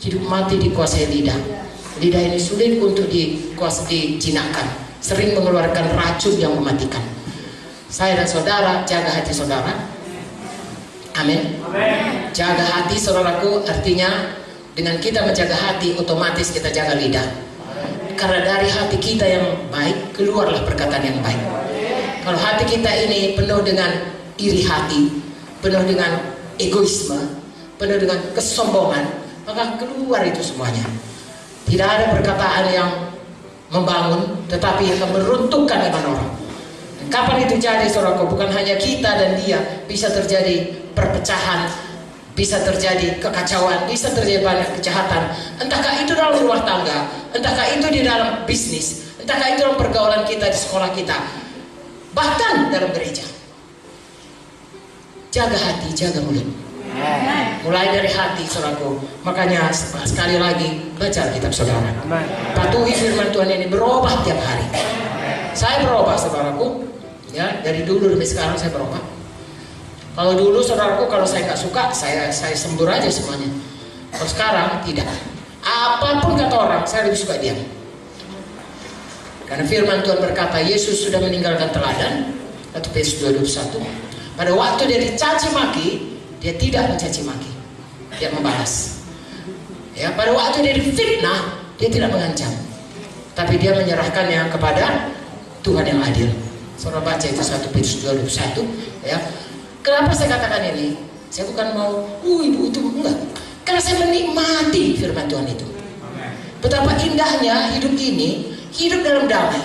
hidup mati dikuasai lidah. Lidah ini sulit untuk dijinakkan, sering mengeluarkan racun yang mematikan. Saya dan saudara jaga hati saudara. Amin. Jaga hati saudaraku, artinya dengan kita menjaga hati, otomatis kita jaga lidah. Karena dari hati kita yang baik keluarlah perkataan yang baik. Kalau hati kita ini penuh dengan iri hati, penuh dengan egoisme, penuh dengan kesombongan, maka keluar itu semuanya. Tidak ada perkataan yang membangun, tetapi akan meruntuhkan iman orang. Dan kapan itu jadi saudaraku? Bukan hanya kita dan dia, bisa terjadi perpecahan, bisa terjadi kekacauan, bisa terjadi banyak kejahatan. Entahkah itu dalam rumah tangga, entahkah itu di dalam bisnis, entahkah itu dalam pergaulan kita di sekolah kita, bahkan dalam gereja. Jaga hati, jaga mulut. Mulai dari hati saudaraku. Makanya sekali lagi baca kitab saudara. Patuhi firman Tuhan ini, berubah tiap hari. Saya berubah saudaraku. Ya, dari dulu sampai sekarang saya berubah. Kalau dulu saudaraku, kalau saya nggak suka, saya sembur aja semuanya. Kalau sekarang tidak. Apapun kata orang, saya lebih suka diam. Karena firman Tuhan berkata, Yesus sudah meninggalkan teladan. 1 Petrus 2:21. Pada waktu dia dicaci maki, dia tidak mencaci maki, dia membalas. Ya, pada waktu dia difitnah, dia tidak mengancam, tapi dia menyerahkannya kepada Tuhan yang adil. Saudara baca itu 1 Petrus 2:21. Ya, kenapa saya katakan ini? Saya bukan mau, ibu itu enggak. Karena saya menikmati firman Tuhan itu. Betapa indahnya hidup ini, hidup dalam damai,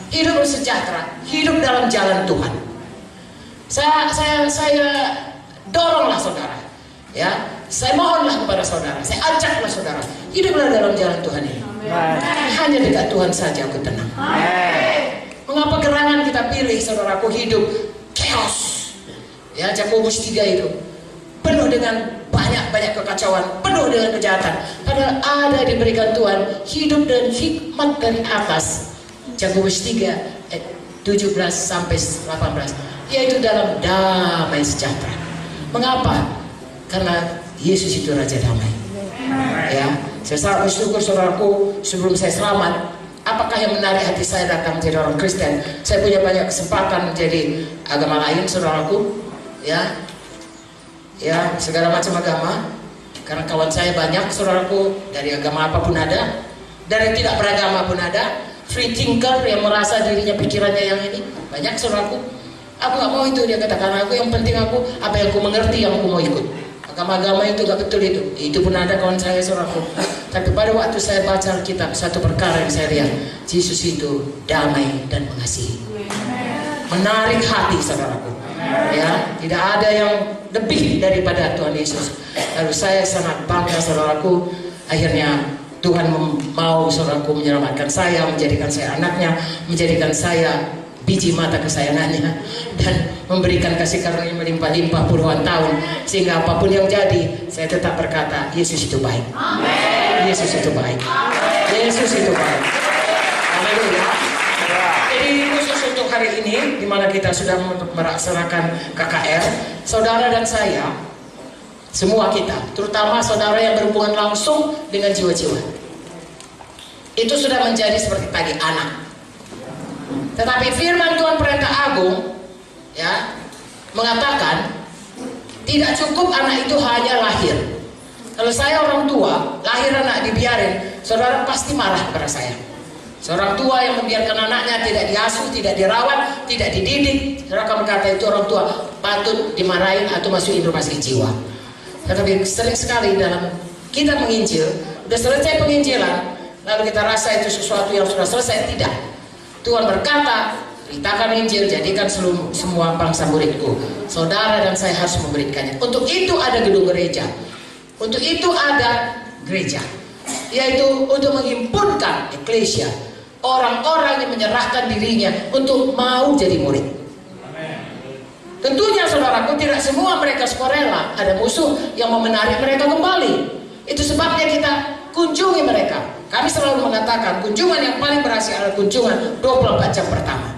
hidup bersejahtera, hidup dalam jalan Tuhan. Saya doronglah saudara, ya, saya mohonlah kepada saudara, saya ajaklah saudara, hiduplah dalam jalan Tuhan ini. Hanya dekat Tuhan saja aku tenang. Mengapa gerangan kita pilih saudaraku hidup chaos? Ya, Yakobus 3 itu penuh dengan banyak kekacauan, penuh dengan kejahatan. Padahal ada diberikan Tuhan hidup dan hikmat dari atas. Yakobus 3 17 sampai 18, yaitu dalam damai sejahtera. Mengapa? Karena Yesus itu Raja Damai. Ya, saya sangat bersyukur saudaraku, sebelum saya selamat, apakah yang menarik hati saya datang menjadi orang Kristen? Saya punya banyak kesempatan menjadi agama lain saudaraku. Ya, segala macam agama. Karena kawan saya banyak saudaraku, dari agama apapun ada, dari tidak beragama pun ada. Free thinker yang merasa dirinya pikirannya yang ini banyak saudaraku. Aku gak mau itu, dia katakan. Aku yang penting aku apa yang aku mengerti, yang aku mau ikut. Agama-agama itu gak betul itu. Itu pun ada kawan saya saudaraku. Tapi pada waktu saya baca Alkitab, satu perkara yang saya lihat, Yesus itu damai dan mengasihi. Menarik hati saudaraku. Ya, tidak ada yang lebih daripada Tuhan Yesus. Lalu saya sangat bangga saudaraku. Akhirnya Tuhan mau saudaraku menyelamatkan saya, menjadikan saya anaknya, menjadikan saya biji mata kesayangannya, dan memberikan kasih karunia melimpah-limpah puluhan tahun, sehingga apapun yang jadi, saya tetap berkata, Yesus itu baik. Amen. Yesus itu baik. Amen. Yesus itu baik. Haleluya. Jadi khusus untuk hari ini, di mana kita sudah melaksanakan KKR, saudara dan saya, semua kita, terutama saudara yang berhubungan langsung dengan jiwa-jiwa, itu sudah menjadi seperti tadi anak. Tetapi firman Tuhan Perintah Agung, ya, mengatakan tidak cukup anak itu hanya lahir. Kalau saya orang tua, lahir anak dibiarin, saudara pasti marah kepada saya. Seorang tua yang membiarkan anaknya tidak diasuh, tidak dirawat, tidak dididik, saudara akan berkata itu orang tua patut dimarahin atau masukin rumah sakit jiwa. Tetapi sering sekali dalam kita menginjil, sudah selesai penginjilan, lalu kita rasa itu sesuatu yang sudah selesai. Tidak. Tuhan berkata, beritakan Injil, jadikan semua bangsa muridku. Saudara dan saya harus memberikannya. Untuk itu ada gedung gereja. Untuk itu ada gereja. Yaitu untuk menghimpunkan eklesia, orang-orang yang menyerahkan dirinya untuk mau jadi murid. Tentunya saudaraku, tidak semua mereka sukarela. Ada musuh yang mau menarik mereka kembali. Itu sebabnya kita kunjungi mereka. Kami selalu mengatakan kunjungan yang paling berhasil adalah kunjungan 24 jam pertama.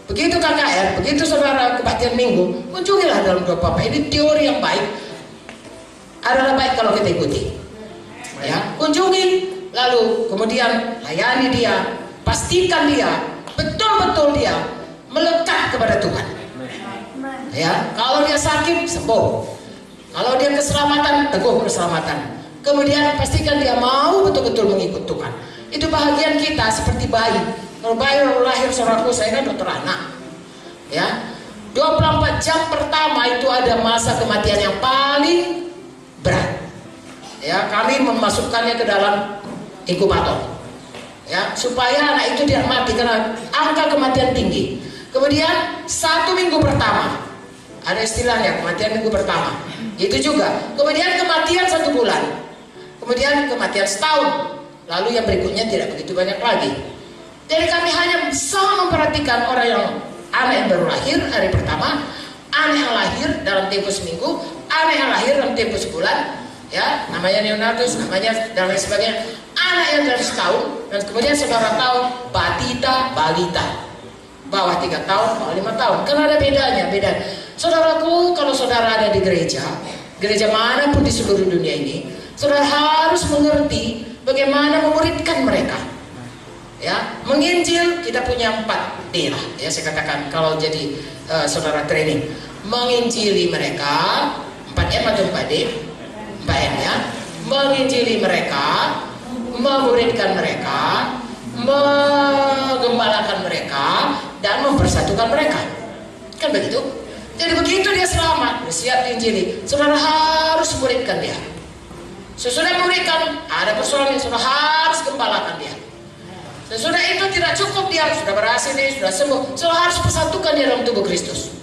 Begitu KKR, begitu saudara kebaktian minggu, kunjungilah dalam 24. Ini teori yang baik. Adalah baik kalau kita ikuti. Ya, kunjungi, lalu kemudian layani dia, pastikan dia betul-betul dia melekat kepada Tuhan. Ya, kalau dia sakit sembuh, kalau dia keselamatan teguh keselamatan. Kemudian pastikan dia mau betul-betul mengikut Tuhan. Itu bahagian kita seperti bayi. Kalau bayi lahir, saudaraku, saya kan dokter anak. Ya, 24 jam pertama itu ada masa kematian yang paling berat. Ya, kami memasukkannya ke dalam inkubator. Ya, supaya anak itu tidak mati karena angka kematian tinggi. Kemudian 1 minggu pertama ada istilahnya kematian minggu pertama. Itu juga. Kemudian kematian 1 bulan. Kemudian kematian setahun, lalu yang berikutnya tidak begitu banyak lagi. Jadi kami hanya bisa memperhatikan orang yang anak yang baru lahir hari pertama, anak yang lahir dalam tempo seminggu, anak yang lahir dalam tempo sebulan, ya namanya neonatus, namanya dan lain sebagainya, anak yang dalam setahun, dan kemudian saudara tahu batita, balita, bawah 3 tahun, bawah 5 tahun, kan ada bedanya, beda. Saudaraku, kalau saudara ada di gereja manapun di seluruh dunia ini, saudara harus mengerti bagaimana memuridkan mereka. Ya, menginjil kita punya 4D lah. Ya, saya katakan kalau jadi saudara training, menginjili mereka 4M atau 4D, 4M ya, menginjili mereka, memuridkan mereka, menggembalakan mereka, dan mempersatukan mereka. Kan begitu? Jadi begitu dia selamat, dia siap diinjili, saudara harus muridkan dia. Sesudah muridkan, ada persoalan yang sudah harus gembalakan dia. Sesudah itu tidak cukup dia sudah berhasil nih, sudah sembuh, saudara harus persatukan dia dalam tubuh Kristus.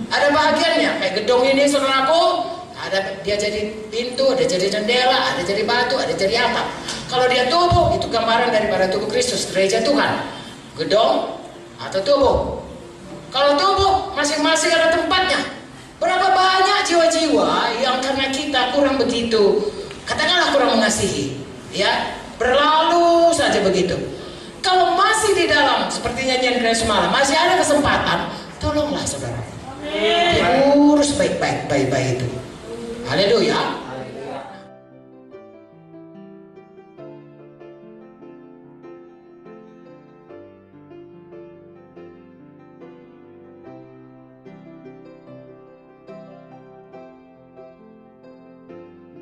Ada bahagiannya, kayak gedung ini saudaraku, ada dia jadi pintu, ada jadi jendela, ada jadi batu, ada jadi atap. Kalau dia tubuh, itu gambaran daripada tubuh Kristus, gereja Tuhan. Gedung atau tubuh. Kalau tubuh, masing-masing ada tempatnya. Berapa banyak jiwa-jiwa yang karena kita kurang begitu, katakanlah kurang mengasihi, ya, berlalu saja begitu. Kalau masih di dalam, seperti nyanyian Grace semalam, masih ada kesempatan, tolonglah saudara, diurus baik-baik itu. Haleluya.